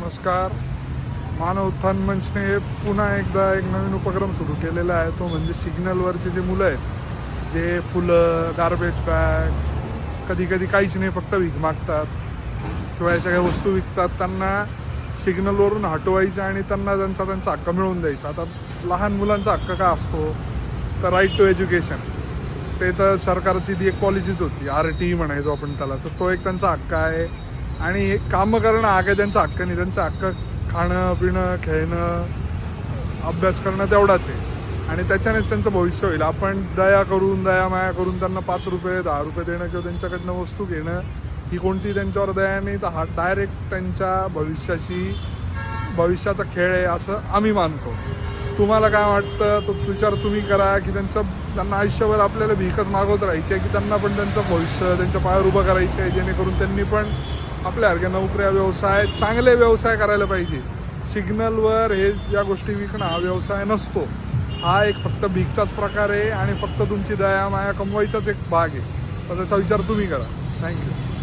नमस्कार. मानव उत्थान मंचने पुन्हा एकदा एक नवीन उपक्रम सुरू केलेला आहे. तो म्हणजे सिग्नलवरचे जे मुलं आहेत, जे फुलं, गार्बेज बॅग्स, कधी कधी काहीच नाही, फक्त भीक मागतात किंवा या सगळ्या वस्तू विकतात, त्यांना सिग्नलवरून हटवायचं आणि त्यांना त्यांचा हक्क मिळवून द्यायचा. आता लहान मुलांचा हक्क काय असतो तर राईट टू एज्युकेशन. ते तर सरकारची ती एक पॉलिसीच होती, RT म्हणायचो आपण त्याला. तर तो एक त्यांचा हक्क आहे आणि कामं करणं हा काही त्यांचा हक्क नाही. त्यांचा हक्क खाणं पिणं खेळणं अभ्यास करणं तेवढाच आहे आणि त्याच्यानेच त्यांचं भविष्य होईल. आपण दया माया करून त्यांना 5 रुपये 10 रुपये देणं किंवा त्यांच्याकडनं वस्तू घेणं ही कोणती त्यांच्यावर दया नाही, तर हा डायरेक्ट त्यांच्या भविष्याचा खेळ आहे असं आम्ही मानतो. तुम्हाला काय वाटतं तो विचार तुम्ही करा की त्यांना आयुष्यभर आपल्याला भीकच मागवत राहायची आहे की त्यांना पण त्यांचं भविष्य त्यांच्या पायावर उभं करायचं आहे, जेणेकरून त्यांनी पण आपल्यासारख्या नोकऱ्या व्यवसाय चांगले व्यवसाय करायला पाहिजे. सिग्नलवर हे ज्या गोष्टी विकणं हा व्यवसाय नसतो. हा एक फक्त भीकचाच प्रकार आहे आणि फक्त तुमची दया माया कमवायचाच एक भाग आहे. तर त्याचा विचार तुम्ही करा. थँक्यू.